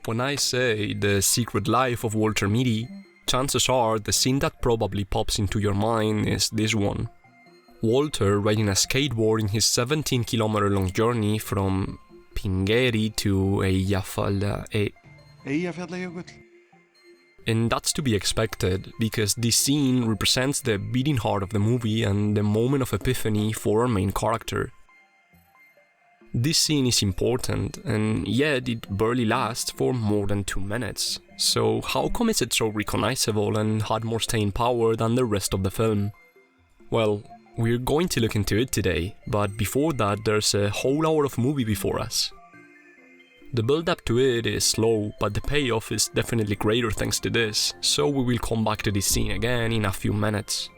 When I say The Secret Life of Walter Mitty, chances are the scene that probably pops into your mind is this one. Walter riding a skateboard in his 17-kilometer-long journey from Pingeri to Eyjafjallajökull. And that's to be expected, because this scene represents the beating heart of the movie and the moment of epiphany for our main character. This scene is important, and yet it barely lasts for more than 2 minutes. So how come is it so recognizable and had more staying power than the rest of the film? Well, we're going to look into it today, but before that there's a whole hour of movie before us. The build-up to it is slow, but the payoff is definitely greater thanks to this, so we will come back to this scene again in a few minutes.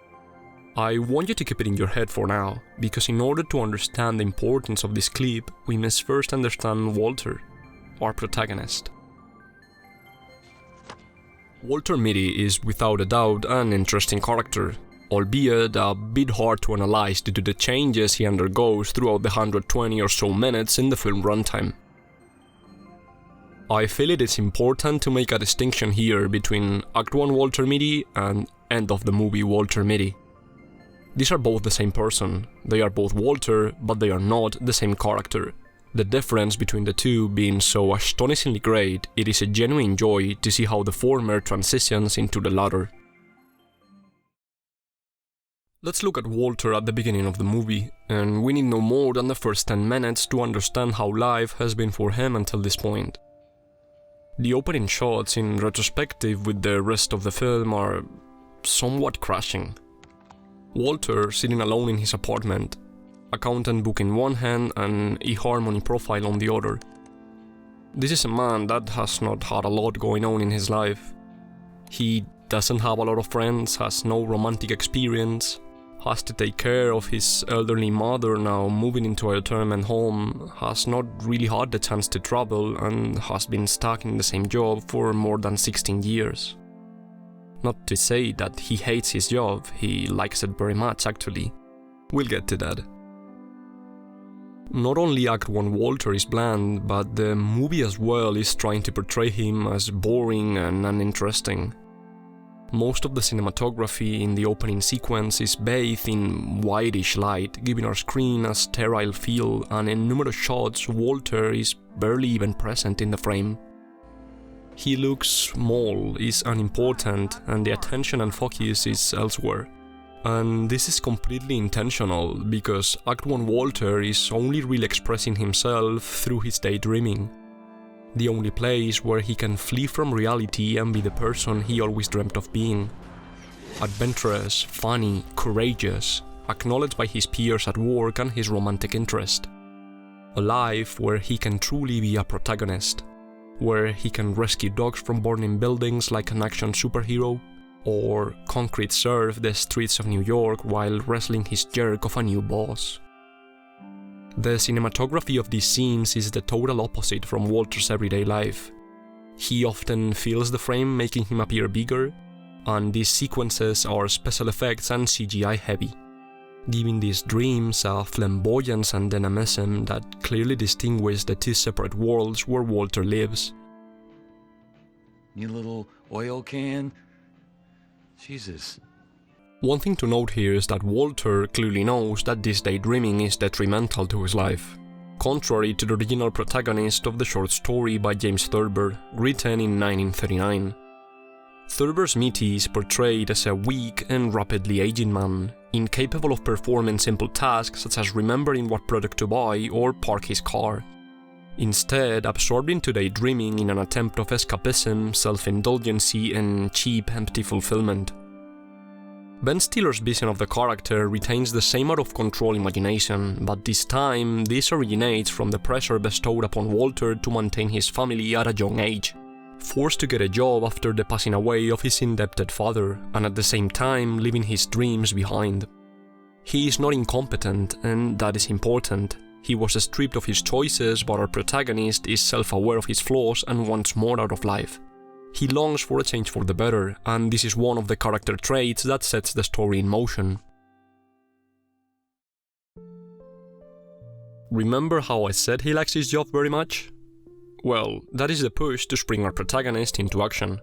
I want you to keep it in your head for now, because in order to understand the importance of this clip, we must first understand Walter, our protagonist. Walter Mitty is without a doubt an interesting character, albeit a bit hard to analyze due to the changes he undergoes throughout the 120 or so minutes in the film runtime. I feel it is important to make a distinction here between Act 1 Walter Mitty and end of the movie Walter Mitty. These are both the same person, they are both Walter, but they are not the same character. The difference between the two being so astonishingly great, it is a genuine joy to see how the former transitions into the latter. Let's look at Walter at the beginning of the movie, and we need no more than the first 10 minutes to understand how life has been for him until this point. The opening shots in retrospective with the rest of the film are somewhat crashing. Walter sitting alone in his apartment, accountant book in one hand and eHarmony profile on the other. This is a man that has not had a lot going on in his life. He doesn't have a lot of friends, has no romantic experience, has to take care of his elderly mother now moving into a retirement home, has not really had the chance to travel and has been stuck in the same job for more than 16 years. Not to say that he hates his job, he likes it very much actually. We'll get to that. Not only Act 1 Walter is bland, but the movie as well is trying to portray him as boring and uninteresting. Most of the cinematography in the opening sequence is bathed in whitish light, giving our screen a sterile feel, and in numerous shots Walter is barely even present in the frame. He looks small, is unimportant, and the attention and focus is elsewhere. And this is completely intentional, because Act 1 Walter is only really expressing himself through his daydreaming. The only place where he can flee from reality and be the person he always dreamt of being. Adventurous, funny, courageous, acknowledged by his peers at work and his romantic interest. A life where he can truly be a protagonist, where he can rescue dogs from burning buildings like an action superhero, or concrete surf the streets of New York while wrestling his jerk of a new boss. The cinematography of these scenes is the total opposite from Walter's everyday life. He often fills the frame, making him appear bigger, and these sequences are special effects and CGI heavy, giving these dreams a flamboyance and dynamism that clearly distinguish the two separate worlds where Walter lives. New little oil can? Jesus. One thing to note here is that Walter clearly knows that this daydreaming is detrimental to his life, contrary to the original protagonist of the short story by James Thurber, written in 1939. Thurber's Mitty is portrayed as a weak and rapidly aging man, incapable of performing simple tasks such as remembering what product to buy or park his car. Instead, absorbed into daydreaming in an attempt of escapism, self-indulgency, and cheap, empty fulfillment. Ben Stiller's vision of the character retains the same out-of-control imagination, but this time, this originates from the pressure bestowed upon Walter to maintain his family at a young age. Forced to get a job after the passing away of his indebted father, and at the same time leaving his dreams behind. He is not incompetent, and that is important. He was stripped of his choices, but our protagonist is self-aware of his flaws and wants more out of life. He longs for a change for the better, and this is one of the character traits that sets the story in motion. Remember how I said he likes his job very much? Well, that is the push to spring our protagonist into action.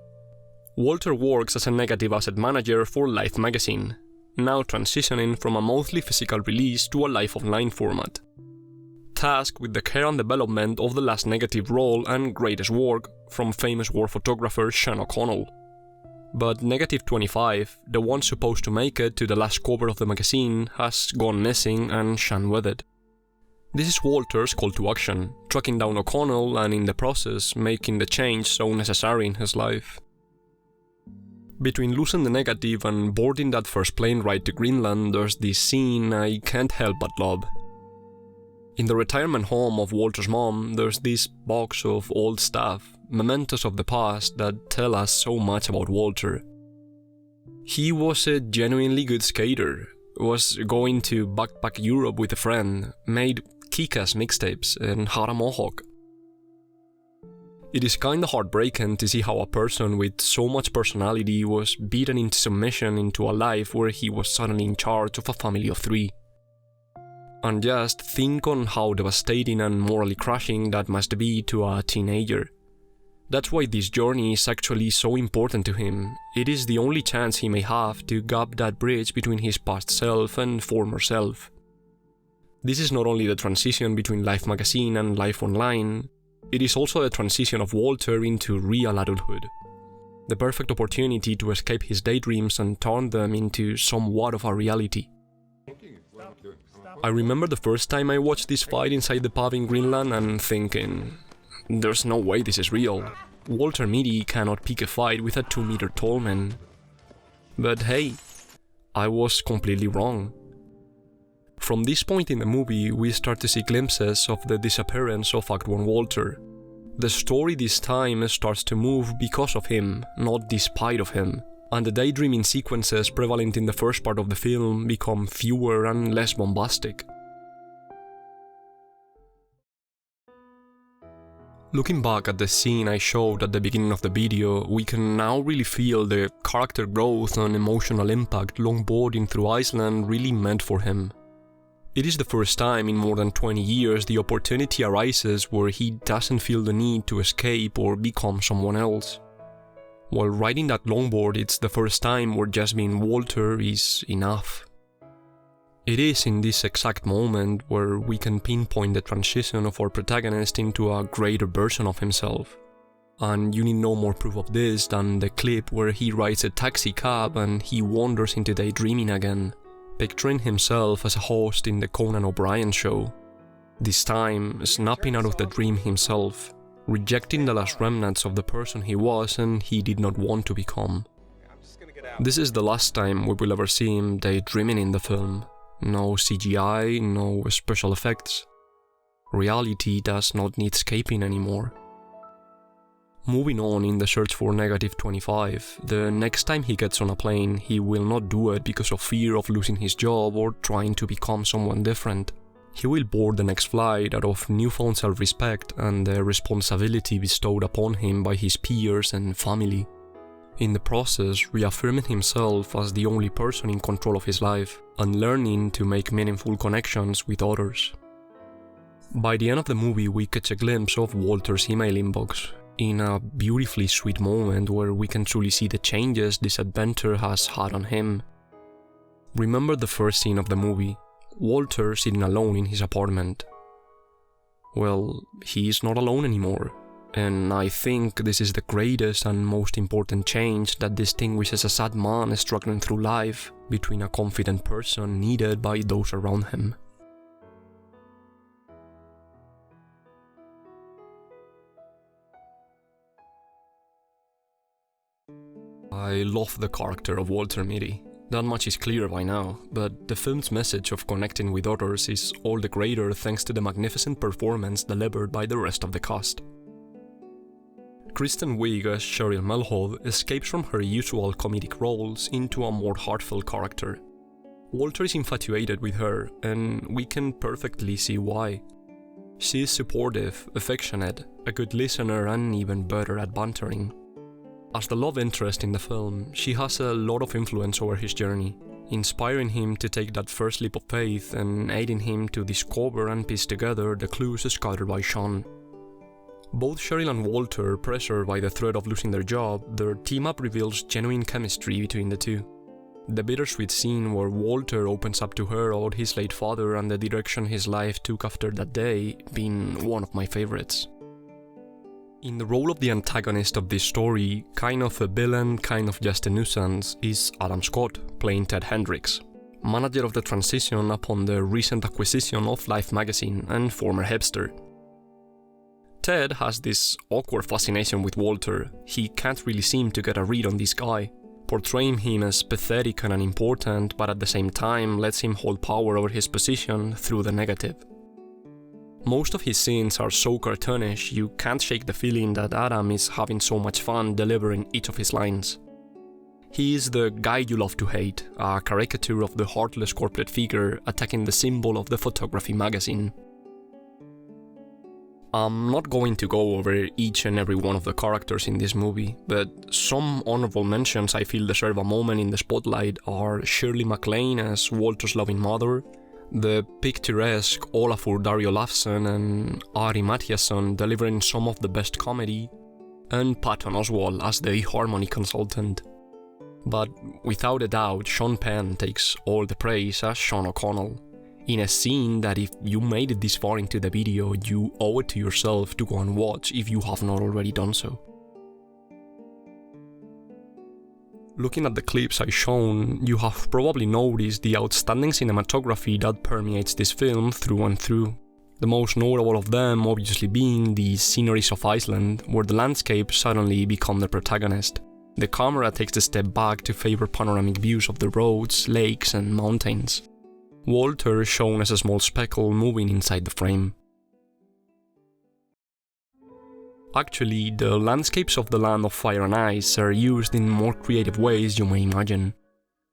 Walter works as a negative asset manager for Life magazine, now transitioning from a monthly physical release to a live online format. Tasked with the care and development of the last negative roll and greatest work from famous war photographer Sean O'Connell. But Negative 25, the one supposed to make it to the last cover of the magazine, has gone missing and Sean with it. This is Walter's call to action, tracking down O'Connell and in the process making the change so necessary in his life. Between losing the negative and boarding that first plane ride to Greenland, there's this scene I can't help but love. In the retirement home of Walter's mom, there's this box of old stuff, mementos of the past that tell us so much about Walter. He was a genuinely good skater, was going to backpack Europe with a friend, made kick-ass mixtapes, and had a mohawk. It is kinda heartbreaking to see how a person with so much personality was beaten into submission into a life where he was suddenly in charge of a family of 3. And just think on how devastating and morally crushing that must be to a teenager. That's why this journey is actually so important to him. It is the only chance he may have to gap that bridge between his past self and former self. This is not only the transition between Life magazine and Life online, it is also the transition of Walter into real adulthood. The perfect opportunity to escape his daydreams and turn them into somewhat of a reality. I remember the first time I watched this fight inside the pub in Greenland and thinking, there's no way this is real. Walter Mitty cannot pick a fight with a 2-meter tall man. But hey, I was completely wrong. From this point in the movie, we start to see glimpses of the disappearance of Act 1 Walter. The story this time starts to move because of him, not despite of him, and the daydreaming sequences prevalent in the first part of the film become fewer and less bombastic. Looking back at the scene I showed at the beginning of the video, we can now really feel the character growth and emotional impact longboarding through Iceland really meant for him. It is the first time in more than 20 years the opportunity arises where he doesn't feel the need to escape or become someone else. While riding that longboard, it's the first time where just being Walter is enough. It is in this exact moment where we can pinpoint the transition of our protagonist into a greater version of himself. And you need no more proof of this than the clip where he rides a taxi cab and he wanders into daydreaming again, picturing himself as a host in the Conan O'Brien show. This time, snapping out of the dream himself, rejecting the last remnants of the person he was and he did not want to become. This is the last time we will ever see him daydreaming in the film. No CGI, no special effects. Reality does not need escaping anymore. Moving on in the search for Negative 25, the next time he gets on a plane, he will not do it because of fear of losing his job or trying to become someone different. He will board the next flight out of newfound self-respect and the responsibility bestowed upon him by his peers and family. In the process, reaffirming himself as the only person in control of his life, and learning to make meaningful connections with others. By the end of the movie, we catch a glimpse of Walter's email inbox, in a beautifully sweet moment where we can truly see the changes this adventure has had on him. Remember the first scene of the movie, Walter sitting alone in his apartment. Well, he is not alone anymore. And I think this is the greatest and most important change that distinguishes a sad man struggling through life between a confident person needed by those around him. I love the character of Walter Mitty. That much is clear by now, but the film's message of connecting with others is all the greater thanks to the magnificent performance delivered by the rest of the cast. Kristen Wiig as Cheryl Melhoff escapes from her usual comedic roles into a more heartfelt character. Walter is infatuated with her, and we can perfectly see why. She is supportive, affectionate, a good listener, and even better at bantering. As the love interest in the film, she has a lot of influence over his journey, inspiring him to take that first leap of faith and aiding him to discover and piece together the clues scattered by Sean. Both Cheryl and Walter, pressured by the threat of losing their job, their team-up reveals genuine chemistry between the two. The bittersweet scene where Walter opens up to her about his late father and the direction his life took after that day being one of my favorites. In the role of the antagonist of this story, kind of a villain, kind of just a nuisance, is Adam Scott, playing Ted Hendricks, manager of the transition upon the recent acquisition of Life magazine and former hipster. Ted has this awkward fascination with Walter. He can't really seem to get a read on this guy, portraying him as pathetic and unimportant, but at the same time lets him hold power over his position through the negative. Most of his scenes are so cartoonish, you can't shake the feeling that Adam is having so much fun delivering each of his lines. He is the guy you love to hate, a caricature of the heartless corporate figure attacking the symbol of the photography magazine. I'm not going to go over each and every one of the characters in this movie, but some honorable mentions I feel deserve a moment in the spotlight are Shirley MacLaine as Walter's loving mother, the picturesque Olafur Darriolafsson and Ari Mathiasson delivering some of the best comedy, and Patton Oswalt as the eHarmony consultant. But without a doubt, Sean Penn takes all the praise as Sean O'Connell, in a scene that if you made it this far into the video, you owe it to yourself to go and watch if you have not already done so. Looking at the clips I've shown, you have probably noticed the outstanding cinematography that permeates this film through and through. The most notable of them obviously being the sceneries of Iceland, where the landscape suddenly become the protagonist. The camera takes a step back to favor panoramic views of the roads, lakes and mountains. Walter is shown as a small speckle moving inside the frame. Actually, the landscapes of the Land of Fire and Ice are used in more creative ways you may imagine.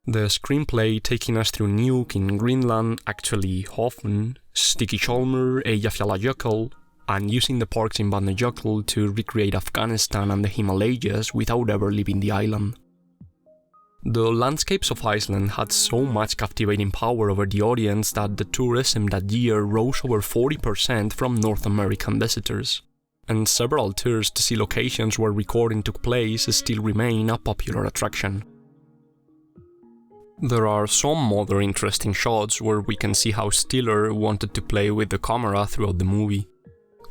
The screenplay taking us through Nuuk in Greenland, actually Hoffen, Stykkishólmur, Eyjafjallajökull, and using the parks in Vatnajökull to recreate Afghanistan and the Himalayas without ever leaving the island. The landscapes of Iceland had so much captivating power over the audience that the tourism that year rose over 40% from North American visitors, and several tours to see locations where recording took place still remain a popular attraction. There are some other interesting shots where we can see how Stiller wanted to play with the camera throughout the movie.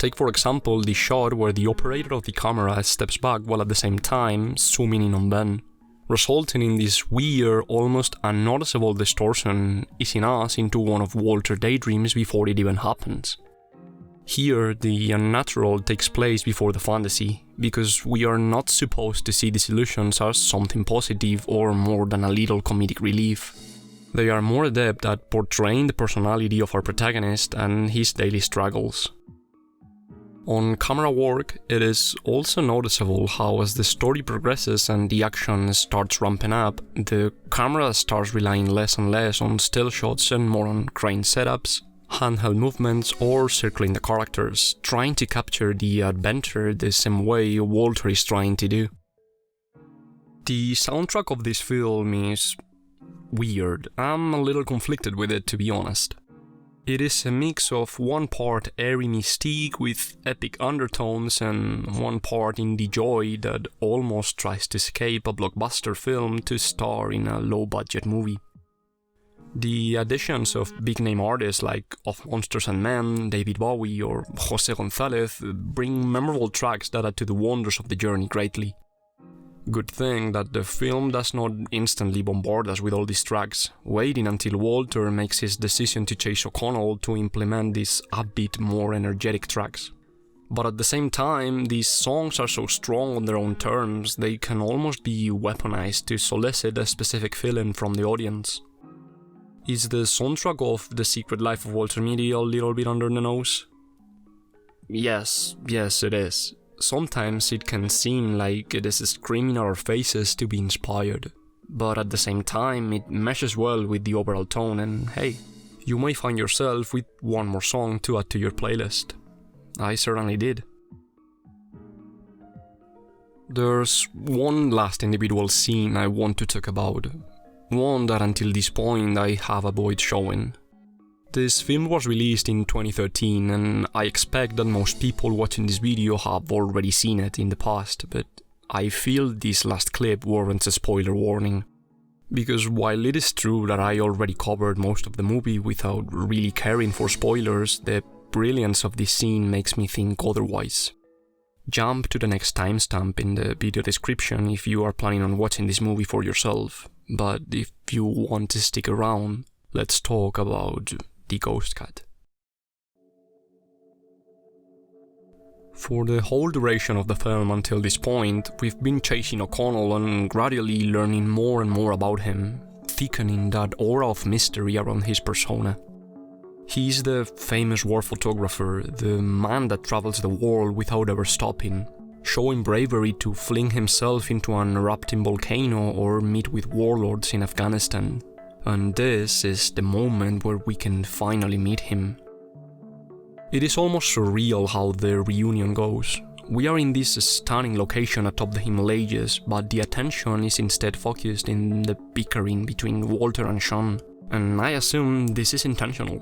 Take for example the shot where the operator of the camera steps back while at the same time zooming in on Ben, resulting in this weird, almost unnoticeable distortion, easing us into one of Walter's daydreams before it even happens. Here, the unnatural takes place before the fantasy, because we are not supposed to see these illusions as something positive or more than a little comedic relief. They are more adept at portraying the personality of our protagonist and his daily struggles. On camera work, it is also noticeable how as the story progresses and the action starts ramping up, the camera starts relying less and less on still shots and more on crane setups, handheld movements or circling the characters, trying to capture the adventure the same way Walter is trying to do. The soundtrack of this film is weird. I'm a little conflicted with it, to be honest. It is a mix of one part airy mystique with epic undertones and one part indie joy that almost tries to escape a blockbuster film to star in a low-budget movie. The additions of big-name artists like Of Monsters and Men, David Bowie or José González bring memorable tracks that add to the wonders of the journey greatly. Good thing that the film does not instantly bombard us with all these tracks, waiting until Walter makes his decision to chase O'Connell to implement these upbeat, more energetic tracks. But at the same time, these songs are so strong on their own terms, they can almost be weaponized to solicit a specific feeling from the audience. Is the soundtrack of The Secret Life of Walter Mitty a little bit under the nose? Yes, it is. Sometimes it can seem like it is screaming at our faces to be inspired, but at the same time it meshes well with the overall tone and hey, you may find yourself with one more song to add to your playlist. I certainly did. There's one last individual scene I want to talk about, one that until this point I have avoided showing. This film was released in 2013, and I expect that most people watching this video have already seen it in the past, but I feel this last clip warrants a spoiler warning. Because while it is true that I already covered most of the movie without really caring for spoilers, the brilliance of this scene makes me think otherwise. Jump to the next timestamp in the video description if you are planning on watching this movie for yourself, but if you want to stick around, let's talk about the Ghost Cat. For the whole duration of the film until this point, we've been chasing O'Connell and gradually learning more and more about him, thickening that aura of mystery around his persona. He's the famous war photographer, the man that travels the world without ever stopping, showing bravery to fling himself into an erupting volcano or meet with warlords in Afghanistan. And this is the moment where we can finally meet him. It is almost surreal how the reunion goes. We are in this stunning location atop the Himalayas, but the attention is instead focused in the bickering between Walter and Sean, and I assume this is intentional.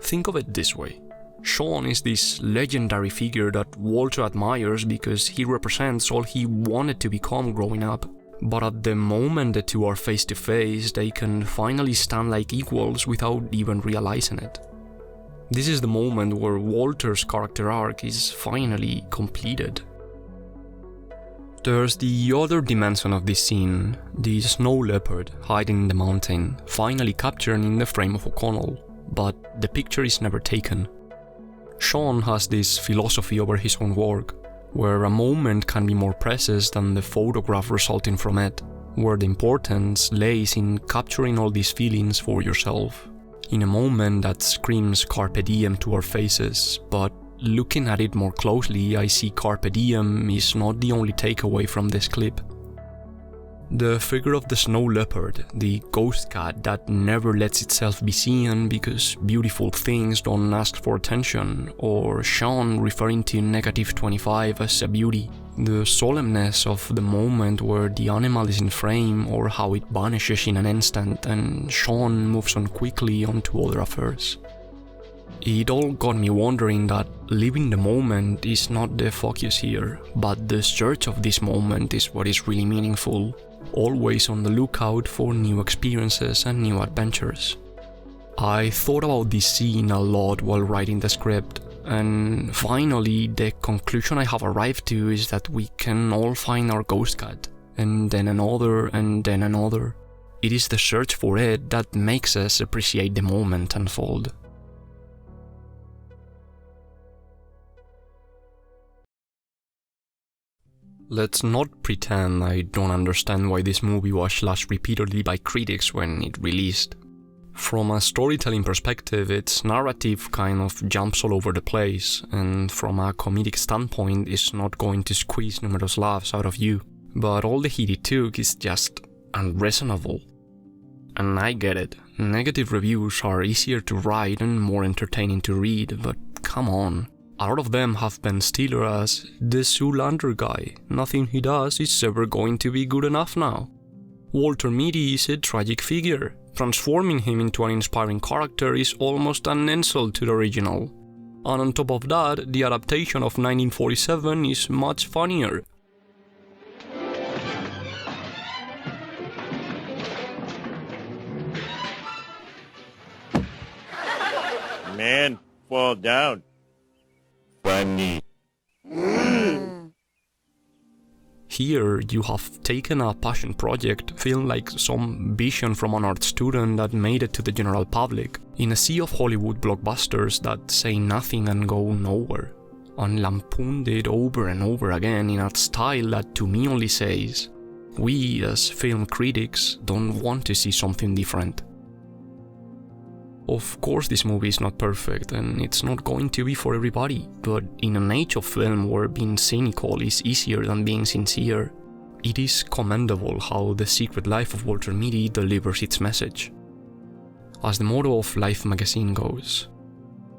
Think of it this way. Sean is this legendary figure that Walter admires because he represents all he wanted to become growing up. But at the moment the two are face to face, they can finally stand like equals without even realizing it. This is the moment where Walter's character arc is finally completed. There's the other dimension of this scene, the snow leopard hiding in the mountain, finally captured in the frame of O'Connell, but the picture is never taken. Sean has this philosophy over his own work, where a moment can be more precious than the photograph resulting from it, where the importance lays in capturing all these feelings for yourself, in a moment that screams carpe diem to our faces, but looking at it more closely, I see carpe diem is not the only takeaway from this clip. The figure of the snow leopard, the ghost cat that never lets itself be seen because beautiful things don't ask for attention, or Sean referring to -25 as a beauty, the solemnness of the moment where the animal is in frame or how it vanishes in an instant and Sean moves on quickly onto other affairs. It all got me wondering that living the moment is not the focus here, but the search of this moment is what is really meaningful. Always on the lookout for new experiences and new adventures. I thought about this scene a lot while writing the script, and finally the conclusion I have arrived to is that we can all find our ghost cat, and then another, and then another. It is the search for it that makes us appreciate the moment unfold. Let's not pretend I don't understand why this movie was slashed repeatedly by critics when it released. From a storytelling perspective, its narrative kind of jumps all over the place, and from a comedic standpoint, it's not going to squeeze numerous laughs out of you. But all the heat it took is just unreasonable. And I get it, negative reviews are easier to write and more entertaining to read, but come on. A lot of them have Ben Stiller as the Zoolander guy. Nothing he does is ever going to be good enough now. Walter Mitty is a tragic figure. Transforming him into an inspiring character is almost an insult to the original. And on top of that, the adaptation of 1947 is much funnier. Man, fall down. Funny. Here, you have taken a passion project, feeling like some vision from an art student that made it to the general public, in a sea of Hollywood blockbusters that say nothing and go nowhere, and lampooned it over and over again in a style that to me only says, we as film critics don't want to see something different. Of course this movie is not perfect and it's not going to be for everybody, but in an age of film where being cynical is easier than being sincere, it is commendable how The Secret Life of Walter Mitty delivers its message. As the motto of Life magazine goes,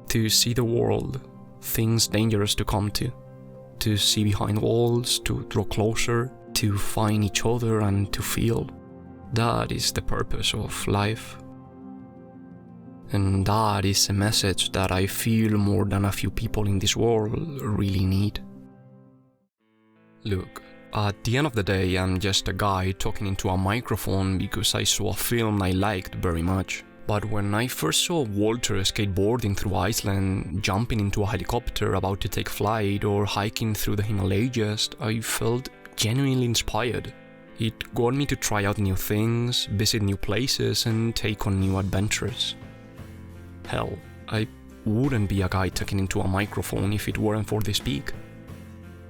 to see the world, things dangerous to come to see behind walls, to draw closer, to find each other and to feel. That is the purpose of life. And that is a message that I feel more than a few people in this world really need. Look, at the end of the day, I'm just a guy talking into a microphone because I saw a film I liked very much. But when I first saw Walter skateboarding through Iceland, jumping into a helicopter about to take flight, or hiking through the Himalayas, I felt genuinely inspired. It got me to try out new things, visit new places, and take on new adventures. Hell, I wouldn't be a guy talking into a microphone if it weren't for this peak.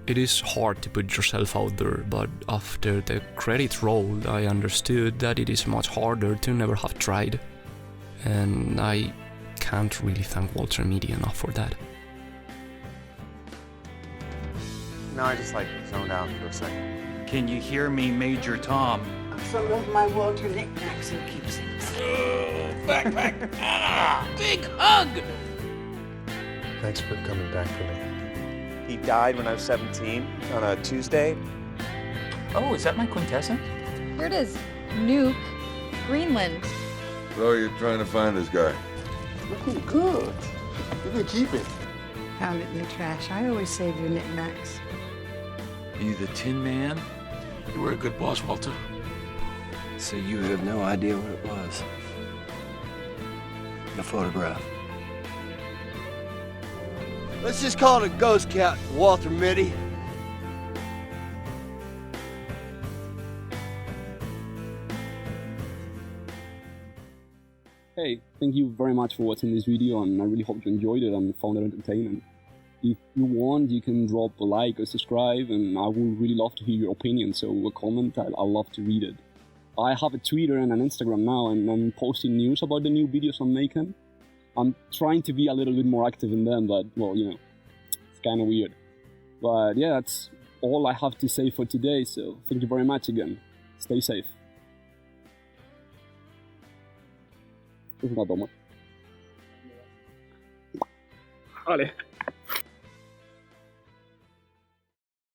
It is hard to put yourself out there, but after the credits rolled, I understood that it is much harder to never have tried. And I can't really thank Walter and Mitty enough for that. No, I just zoned out for a second. Can you hear me, Major Tom? Some of my Walter knickknacks and keepsakes. Backpack! Big hug! Thanks for coming back for me. He died when I was 17 on a Tuesday. Oh, is that my quintessence? Here it is. Nuke, Greenland. So you're trying to find this guy? Looking good. You can keep it. Found it in the trash. I always save your knickknacks. Are you the Tin Man? You were a good boss, Walter. So you have no idea what it was? The photograph. Let's just call it a ghost cat, Walter Mitty. Hey, thank you very much for watching this video, and I really hope you enjoyed it and found it entertaining. If you want, you can drop a like or subscribe, and I would really love to hear your opinion, so a comment, I'll love to read it. I have a Twitter and an Instagram now, and I'm posting news about the new videos I'm making. I'm trying to be a little bit more active in them, but, well, you know, it's kind of weird. But yeah, that's all I have to say for today, so thank you very much again. Stay safe. Es una toma. Vale.